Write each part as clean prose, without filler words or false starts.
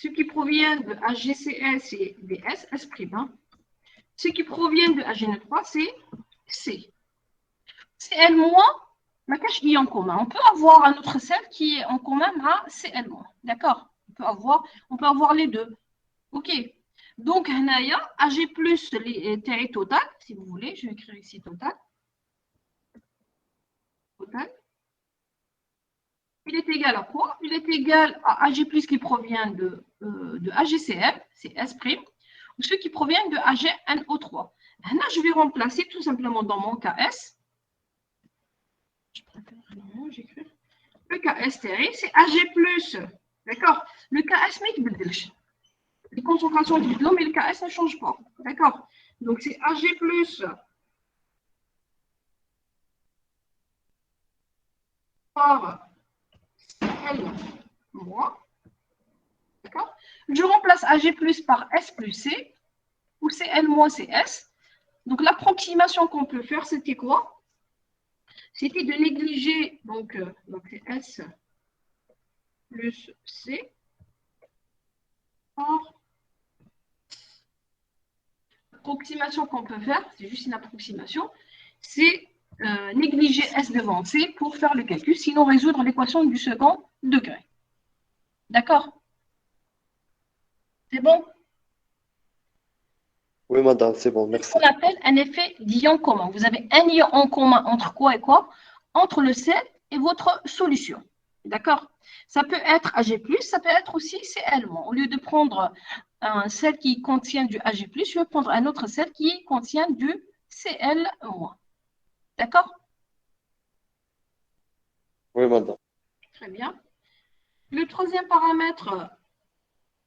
Ce qui provient de HGCS, c'est des S, S'. Hein. Ce qui provient de HN3, c'est C. Cl-, ma cache I en commun. On peut avoir un autre sel qui est en commun à Cl-. D'accord? On peut avoir les deux. OK. Donc, Hanaya, Ag plus les terres total, si vous voulez, je vais écrire ici total. Total. Il est égal à quoi? Il est égal à Ag plus qui provient de AgCl, c'est S', ou ce qui provient de AgNO3. Là, je vais remplacer tout simplement dans mon KS. Je préfère vraiment, j'écris. Le KS terre, c'est Ag+. D'accord? Le KS, mais il les concentrations du diplôme, mais le KS ne change pas. D'accord? Donc, c'est Ag+. Par Cl-. D'accord? Je remplace Ag+ par S plus C, ou Cl- CS. Donc, l'approximation qu'on peut faire, c'était quoi? C'était de négliger, donc c'est S plus C par l'approximation qu'on peut faire, c'est juste une approximation, c'est négliger S devant C pour faire le calcul, sinon résoudre l'équation du second degré. D'accord? C'est bon? Oui, madame, c'est bon, C'est ce merci. qu'on appelle un effet d'ion commun. Vous avez un ion en commun entre quoi et quoi? Entre le sel et votre solution. D'accord? Ça peut être Ag+, ça peut être aussi Cl-. Au lieu de prendre un sel qui contient du Ag+, je vais prendre un autre sel qui contient du Cl-. D'accord? Oui, madame. Très bien. Le troisième paramètre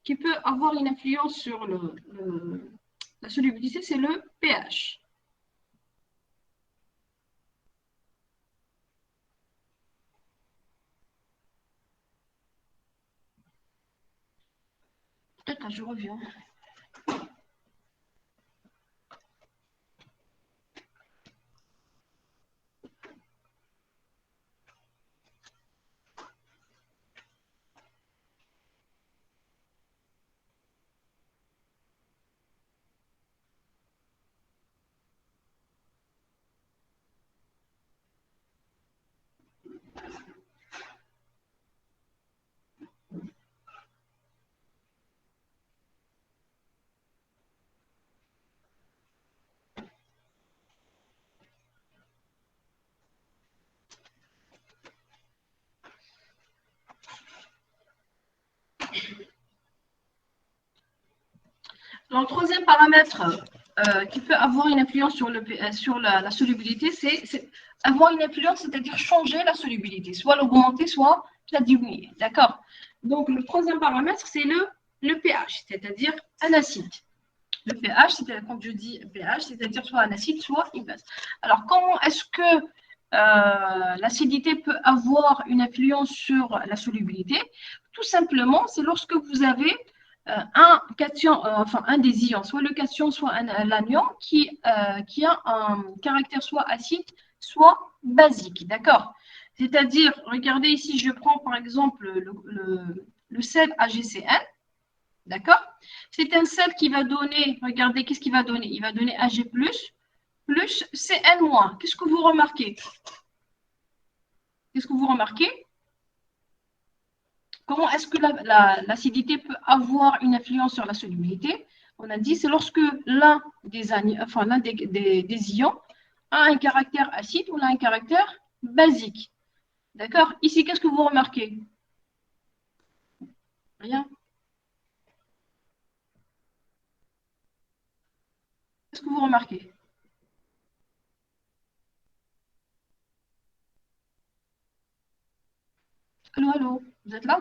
qui peut avoir une influence sur la solubilité, c'est le pH. Peut-être je reviens. Le troisième paramètre qui peut avoir une influence sur la solubilité, c'est avoir une influence, c'est-à-dire changer la solubilité, soit l'augmenter, soit la diminuer. D'accord? Donc, le troisième paramètre, c'est le pH, c'est-à-dire un acide. Le pH, c'est-à-dire, quand je dis pH, c'est-à-dire soit un acide, soit une base. Alors, comment est-ce que l'acidité peut avoir une influence sur la solubilité? Tout simplement, c'est lorsque vous avez un cation, enfin un des ions, soit le cation, soit l'anion, qui a un caractère soit acide, soit basique. D'accord? C'est-à-dire, regardez ici, je prends par exemple le sel AgCN. D'accord? C'est un sel qui va donner, regardez, qu'est-ce qu'il va donner? Il va donner Ag+, plus Cn-. Qu'est-ce que vous remarquez? Qu'est-ce que vous remarquez? Comment est-ce que l'acidité peut avoir une influence sur la solubilité? On a dit, c'est lorsque l'un des ions a un caractère acide ou a un caractère basique. D'accord? Ici, qu'est-ce que vous remarquez? Rien. Qu'est-ce que vous remarquez? Allô, allô, vous êtes là?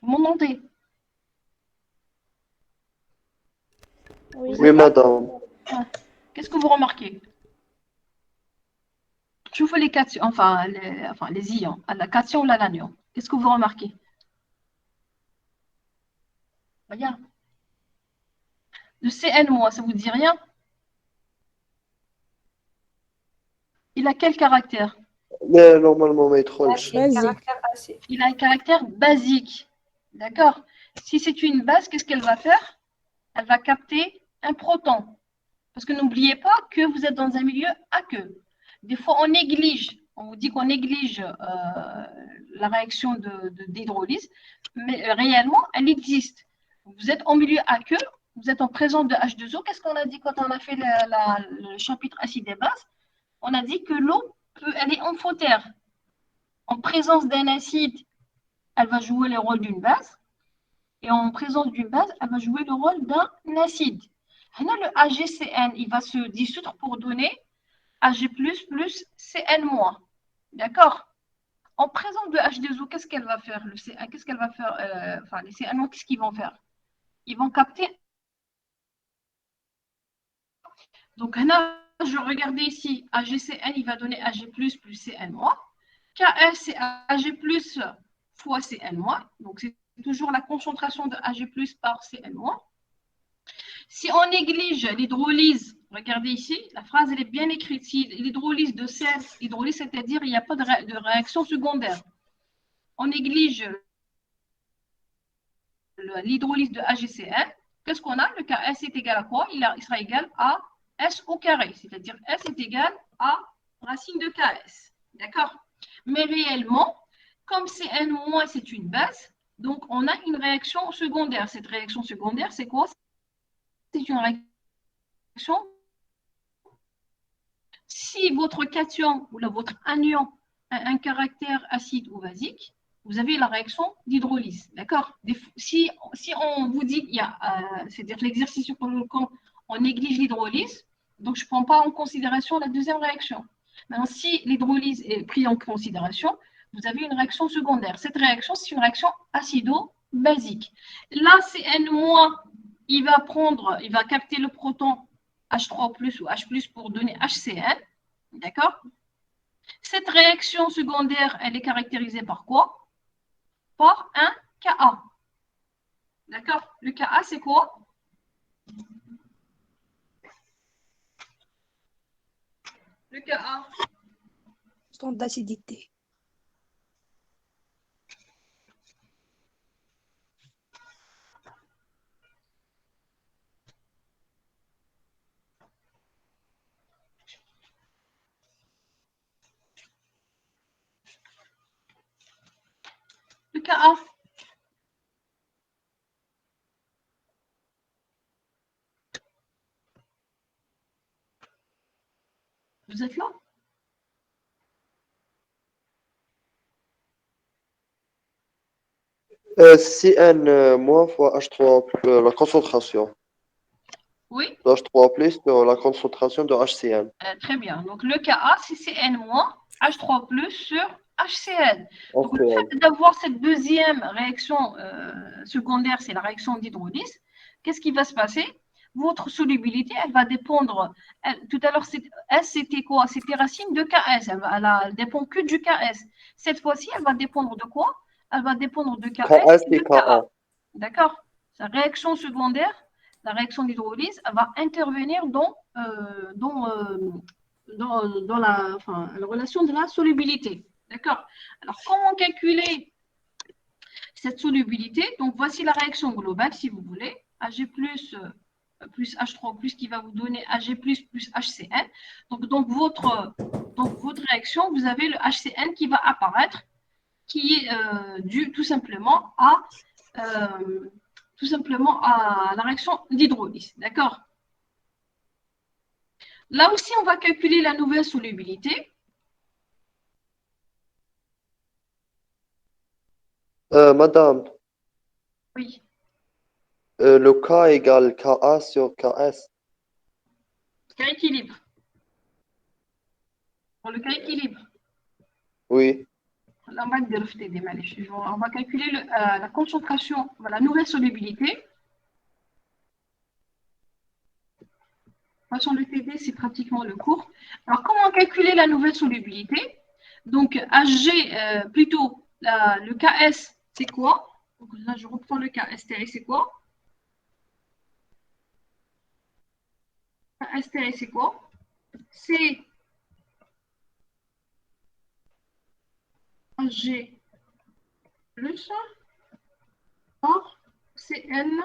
Vous m'entendez? Oui. Oui, madame. Ah. Qu'est-ce que vous remarquez? Je vous fais les cations, les ions, la cation ou l'anion. Qu'est-ce que vous remarquez? Regarde. Le Cn-, ça vous dit rien? Il a quel caractère? لا normalement ما يدخلش. Basique. Caractère AC. Il a un caractère basique. D'accord? Si c'est une base, qu'est-ce qu'elle va faire? Elle va capter un proton. Parce que n'oubliez pas que vous êtes dans un milieu aqueux. Des fois, on vous dit qu'on néglige la réaction d'hydrolyse, mais réellement, elle existe. Vous êtes en milieu aqueux, vous êtes en présence de H2O. Qu'est-ce qu'on a dit quand on a fait le chapitre acide et base? On a dit que l'eau, elle est amphotère. En présence d'un acide, elle va jouer le rôle d'une base. Et en présence d'une base, elle va jouer le rôle d'un acide. Là, le AgCN, il va se dissoudre pour donner Ag++ plus Cn-. D'accord? En présence de H2O, qu'est-ce qu'elle va faire? Le C1, qu'est-ce qu'elle va faire? Enfin, les Cn-, qu'est-ce qu'ils vont faire? Ils vont capter. Donc, là, je regardais ici, AgCN, il va donner Ag++ plus Cn-. Ks, c'est Ag+ fois Cn-. Donc, c'est toujours la concentration de Ag+ par Cn-. Si on néglige l'hydrolyse, regardez ici, la phrase elle est bien écrite. Si l'hydrolyse de sel, hydrolyse, c'est-à-dire il n'y a pas de réaction secondaire. On néglige l'hydrolyse de AgCN. Qu'est-ce qu'on a? Le Ks est égal à quoi? Il sera égal à S au carré, c'est-à-dire S est égal à racine de Ks. D'accord? Mais réellement, comme Cn- c'est une base, donc on a une réaction secondaire. Cette réaction secondaire, c'est quoi? C'est une réaction. Si votre cation ou votre anion a un caractère acide ou basique, vous avez la réaction d'hydrolyse. D'accord? Si on vous dit qu'il y a, c'est-à-dire l'exercice sur le camp, on néglige l'hydrolyse, donc je ne prends pas en considération la deuxième réaction. Maintenant, si l'hydrolyse est prise en considération, vous avez une réaction secondaire. Cette réaction, c'est une réaction acido-basique. Là, CN-, il va capter le proton H3+ ou H+ pour donner HCl. D'accord? Cette réaction secondaire, elle est caractérisée par quoi? Par un Ka. D'accord? Le Ka, c'est quoi? Le Ka. Constante d'acidité. Le Ka. Vous êtes là? Cn moins fois H3 la concentration. Oui? H3 plus la concentration de HCN. Très bien. Donc, le Ka, c'est Cn-, H3+ sur HCl. Donc, le HCN. fait d'avoir cette deuxième réaction secondaire, c'est la réaction d'hydrolyse, qu'est-ce qui va se passer? Votre solubilité, elle va dépendre. Tout à l'heure, S, c'était quoi? C'était racine de Ks. Elle ne dépend que du Ks. Cette fois-ci, elle va dépendre de quoi? Elle va dépendre de Ks KS et de et Ka. Ka. D'accord? Sa réaction secondaire, la réaction d'hydrolyse, elle va intervenir dans la relation de la solubilité. D'accord? Alors, comment calculer cette solubilité? Donc, voici la réaction globale, si vous voulez. Ag+, plus H3+, qui va vous donner Ag+, plus HCN. Donc votre réaction, vous avez le HCN qui va apparaître, qui est dû tout simplement à la réaction d'hydrolyse. D'accord? Là aussi, on va calculer la nouvelle solubilité. Madame, Oui. le K égale Ka sur Ks. Cas équilibre. Pour le cas équilibre. Oui. Là, on va calculer la concentration, la nouvelle solubilité. De toute façon, le TD, c'est pratiquement le cours. Alors, comment calculer la nouvelle solubilité? Donc, Hg, plutôt, le Ks, c'est quoi? Donc, là, je reprends le Ks, c'est quoi? Ks, c'est quoi? C'est AG plus par CN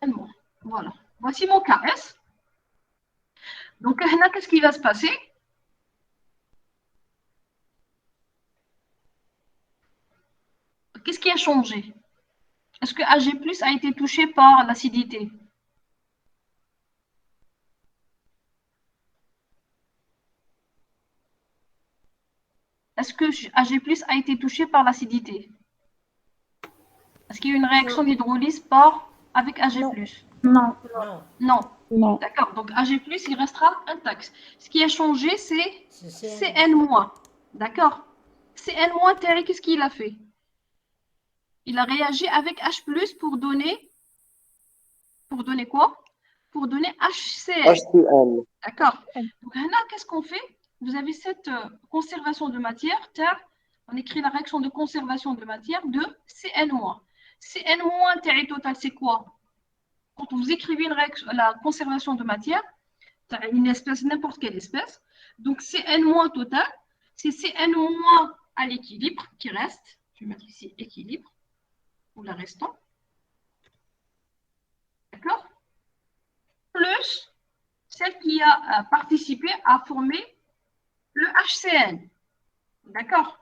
moins. Voilà. Voici mon KS. Donc, là, qu'est-ce qui va se passer? Qu'est-ce qui a changé? Est-ce que AG+ a été touché par l'acidité? Est-ce que AG+ a été touché par l'acidité? Est-ce qu'il y a eu une réaction d'hydrolyse avec AG+? Non. Non, Non. Non. D'accord. Donc AG+, il restera intact. Ce qui a changé, c'est c'est CN-. D'accord. CN-, Terry, qu'est-ce qu'il a fait? Il a réagi avec H+ pour donner quoi? Pour donner HCl. HCl. D'accord. Donc là, qu'est-ce qu'on fait? Vous avez cette conservation de matière, on écrit la réaction de conservation de matière de CN-. CN-, Terry total, c'est quoi? Quand vous écrivez la conservation de matière, une espèce, n'importe quelle espèce, donc CN- total, c'est CN- à l'équilibre qui reste. Je vais mettre ici équilibre, ou la restant. D'accord? Plus celle qui a participé à former le HCN. D'accord?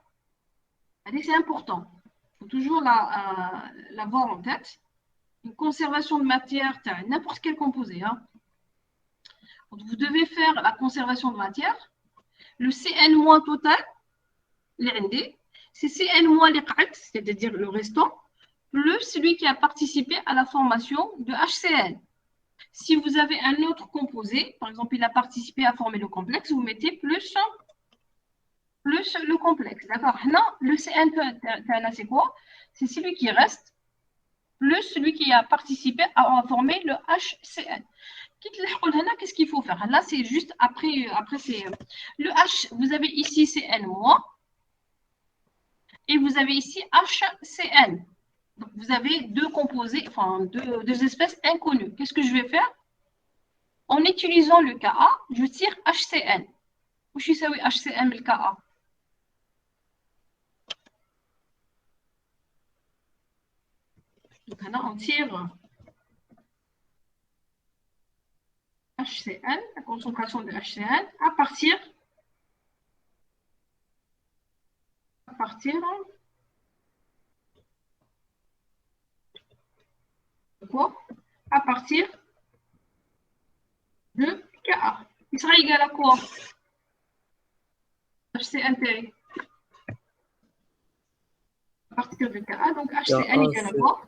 Allez, c'est important. Il faut toujours l'avoir en tête. Une conservation de matière, n'importe quel composé. Hein. Quand vous devez faire la conservation de matière, le CN- total, c'est CN- les c'est-à-dire le restant, plus celui qui a participé à la formation de HCN. Si vous avez un autre composé, par exemple, il a participé à former le complexe, vous mettez plus le complexe. D'accord? Non, le CN, c'est quoi? C'est celui qui reste, plus celui qui a participé à former le HCN. Qu'est-ce qu'il faut faire? Là, c'est juste après c'est le H, vous avez ici CN-, et vous avez ici HCN. Donc, vous avez deux composés, enfin deux espèces inconnues. Qu'est-ce que je vais faire? En utilisant le Ka, je tire HCN. Où je sais HCN le Ka? Donc là, on tire HCN, la concentration de HCN, à partir de quoi? À partir de Ka. Il sera égal à quoi? HCN T. À partir de Ka, donc HCN égal à quoi?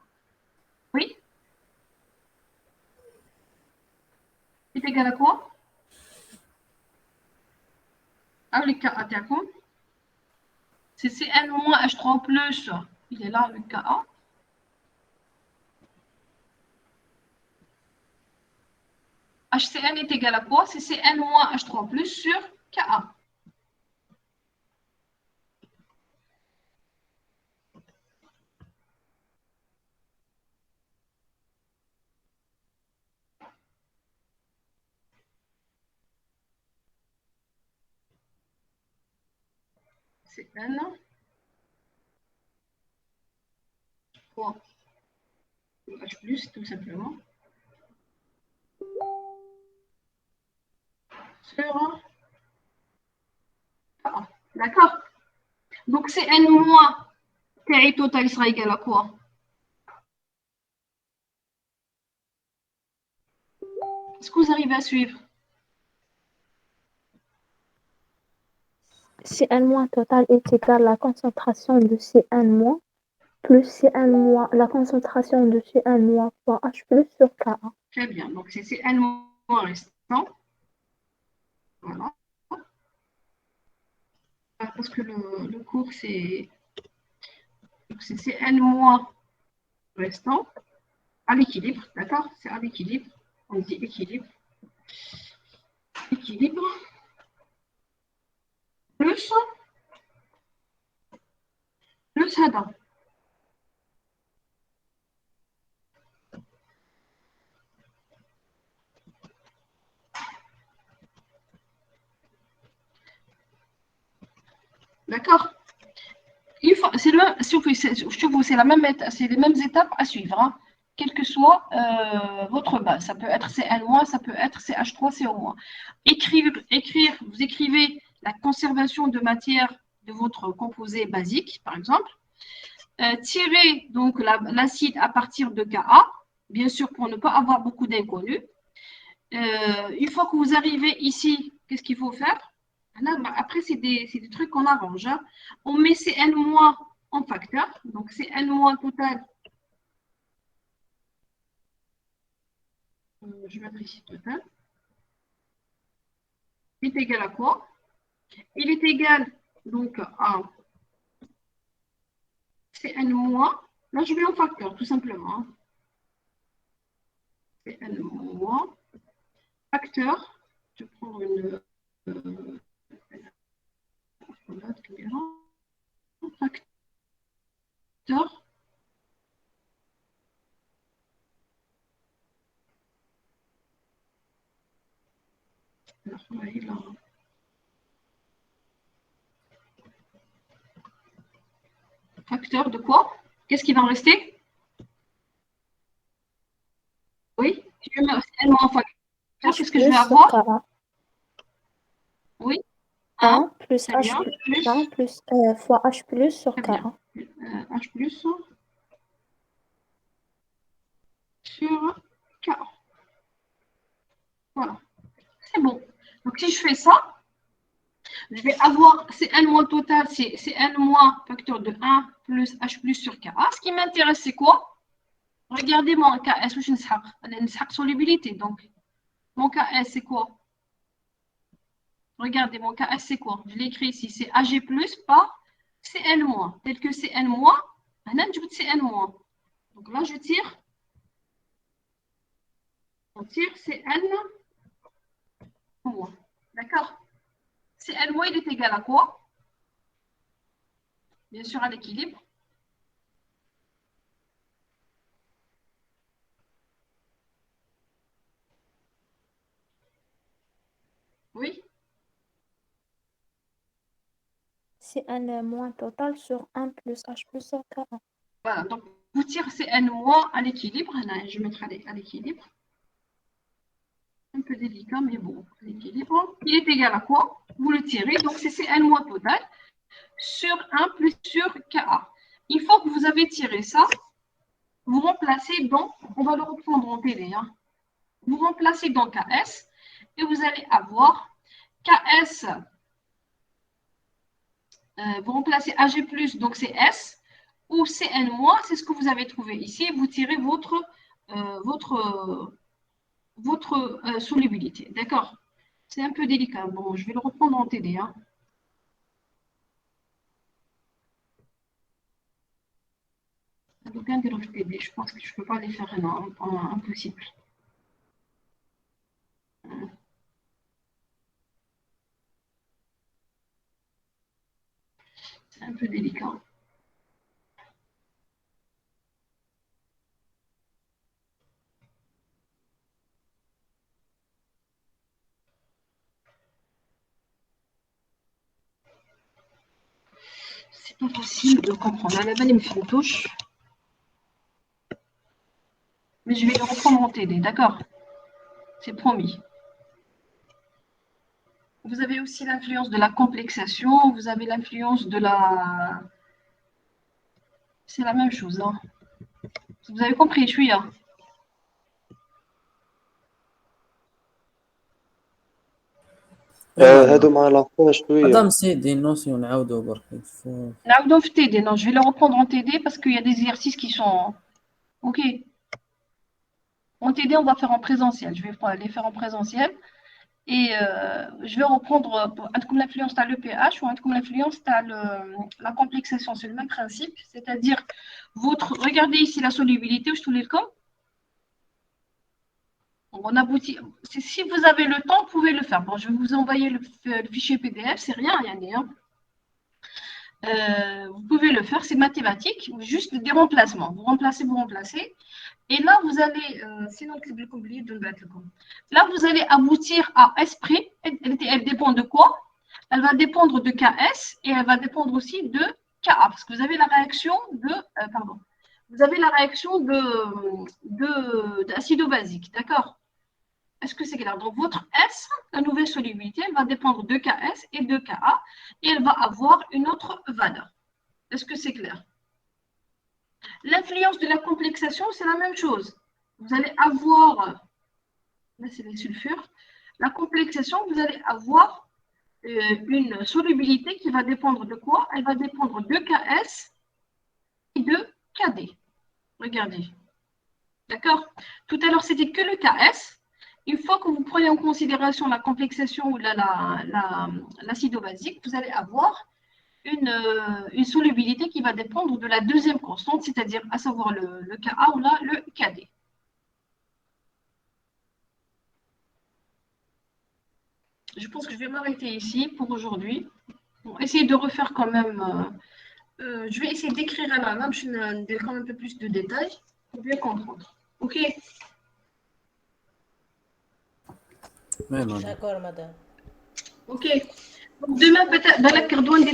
Oui? C'est égal à quoi? Ah, le Ka, d'accord. C'est Cn moins H3 plus. Il est là, le Ka. HCN est égal à quoi? C'est Cn moins H3 plus sur Ka. Cn fois H plus, tout simplement. Sur Ka. D'accord? Donc Cn moins Ti total sera égal à quoi? Est-ce que vous arrivez à suivre? Cn- total est égal à la concentration de Cn- plus Cn-, la concentration de Cn- fois H plus sur Ka. Très bien. Donc c'est Cn moins restant. Voilà. Parce que le cours, c'est Cn moins restant à l'équilibre. D'accord? C'est à l'équilibre. On dit équilibre. Équilibre. Plus هذا. D'accord? C'est la même c'est les mêmes étapes à suivre, hein, quelle que soit votre base. Ça peut être CN-, ça peut être CH3, CO-. Vous écrivez la conservation de matière de votre composé basique, par exemple. Tirez donc l'acide à partir de Ka, bien sûr pour ne pas avoir beaucoup d'inconnus. Une fois que vous arrivez ici, qu'est-ce qu'il faut faire? Là, après, c'est des trucs qu'on arrange, hein. On met CN- en facteur. Donc, CN- total. Je vais mettre ici total. Il est égal à quoi? Il est égal donc à CN-. Là, je vais en facteur, tout simplement, hein. CN- facteur. Je prends une facteur. Facteur de quoi? Qu'est-ce qui va en rester? Oui, si je mets CN- en facteur, qu'est-ce que je vais avoir? Oui, 1 plus très H bien. plus 1 plus fois H plus sur Très K1. bien. H plus sur K. Voilà, c'est bon. Donc, si je fais ça, je vais avoir CN- total, c'est CN- facteur de 1 plus H plus sur Ka. Ce qui m'intéresse, c'est quoi? Regardez mon KS, où je n'ai solubilité. Donc, mon KS, c'est quoi? Regardez, mon KS, c'est quoi? Je l'ai écrit ici, c'est Ag plus par CN-, tel que CN-, maintenant, je veux CN-. Donc là, je tire. On tire CN-. D'accord? CN-, il est égal à quoi? Bien sûr, à l'équilibre. Oui. C'est un moins total sur 1 plus H plus sur K1. Voilà, donc vous tirez CN- à l'équilibre. Je mettrai à l'équilibre. Un peu délicat, mais bon, l'équilibre. Il est égal à quoi? Vous le tirez, donc c'est CN- total sur 1 plus sur Ka. Une fois que vous avez tiré ça, vous remplacez dans, on va le reprendre en télé, hein. Vous remplacez dans KS et vous allez avoir KS, vous remplacez AG+, donc c'est S, ou CN-, c'est ce que vous avez trouvé ici, vous tirez votre solubilité, d'accord? C'est un peu délicat, bon, je vais le reprendre en TD, hein. Donc, un TD, je pense que je ne peux pas les faire, non, impossible. C'est un peu délicat. C'est pas facile de comprendre. La balle, il me fait une touche. Mais je vais le reprendre en TD, d'accord? C'est promis. Vous avez aussi l'influence de la complexation, vous avez l'influence de la... C'est la même chose, hein. Vous avez compris, je suis là. هادو مع لافان شوية. مدام سيدي نوسيو نعاودو برك. نعاودو في TD. Non, je vais le reprendre en TD parce qu'il y a des exercices qui sont... OK. En TD, on va faire en présentiel. Je vais les faire en présentiel. Et je vais reprendre comme l'influence à l'EPH ou comme l'influence à la complexation. C'est le même principe. C'est-à-dire, regardez ici la solubilité, je te l'ai comme. On aboutit. Si vous avez le temps, vous pouvez le faire. Bon, je vais vous envoyer le fichier PDF, c'est rien, Yann. Vous pouvez le faire, c'est mathématique, juste des remplacements. Vous remplacez. Et là, vous allez, sinon, là, vous allez aboutir à S'. Elle dépend de quoi? elle va dépendre de Ks et elle va dépendre aussi de Ka, parce que vous avez la réaction de, vous avez la réaction d'acido-basique, d'accord? Est-ce que c'est clair? Donc, votre S, la nouvelle solubilité, elle va dépendre de Ks et de Ka, et elle va avoir une autre valeur. Est-ce que c'est clair? L'influence de la complexation, c'est la même chose. Vous allez avoir, là c'est les sulfures, la complexation, vous allez avoir une solubilité qui va dépendre de quoi? Elle va dépendre de Ks et de Kd. Regardez. D'accord? Tout à l'heure, c'était que le Ks. Une fois que vous prenez en considération la complexation ou l'acido-basique, vous allez avoir une solubilité qui va dépendre de la deuxième constante, c'est-à-dire à savoir le Ka ou là, le Kd. Je pense que je vais m'arrêter ici pour aujourd'hui. Bon, essayez de refaire quand même. Je vais essayer d'écrire à la main, je vais quand même un peu plus de détails pour bien comprendre. Ok? Ouais, madame. D'accord, madame. Ok. Donc demain, peut-être, dans la carte douane,